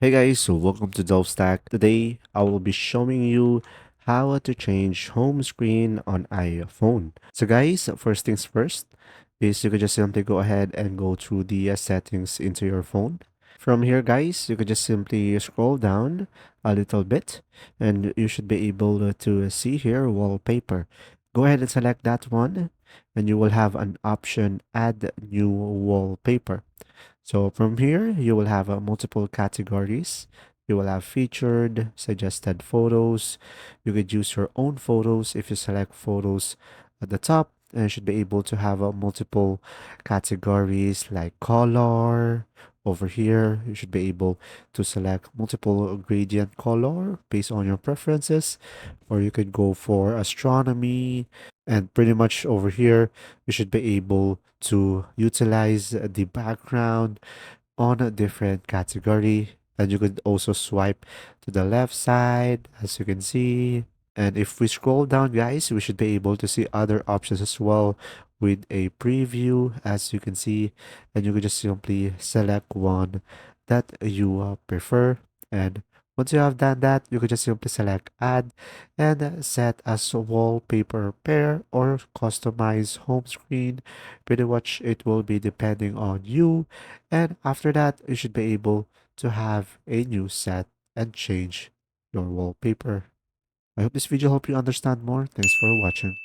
Hey guys, so welcome to Stack. Today I will be showing you how to change home screen on iPhone. So guys, first things first is you could just simply go ahead and go through the settings into your phone. From here guys, you could just simply scroll down a little bit and you should be able to see here wallpaper. Go ahead and select that one and you will have an option add new wallpaper. So from here, you will have multiple categories. You will have featured, suggested photos. You could use your own photos if you select photos at the top, and you should be able to have multiple categories like color. Over here, you should be able to select multiple gradient color based on your preferences, or you could go for astronomy. And pretty much over here, you should be able to utilize the background on a different category. And you could also swipe to the left side, as you can see. And if we scroll down, guys, we should be able to see other options as well with a preview, as you can see. And you could just simply select one that you prefer. And once you have done that, you could just simply select add and set as wallpaper pair or customize home screen. Pretty much it will be depending on you, and after that, you should be able to have a new set and change your wallpaper. I hope this video helped you understand more. Thanks for watching.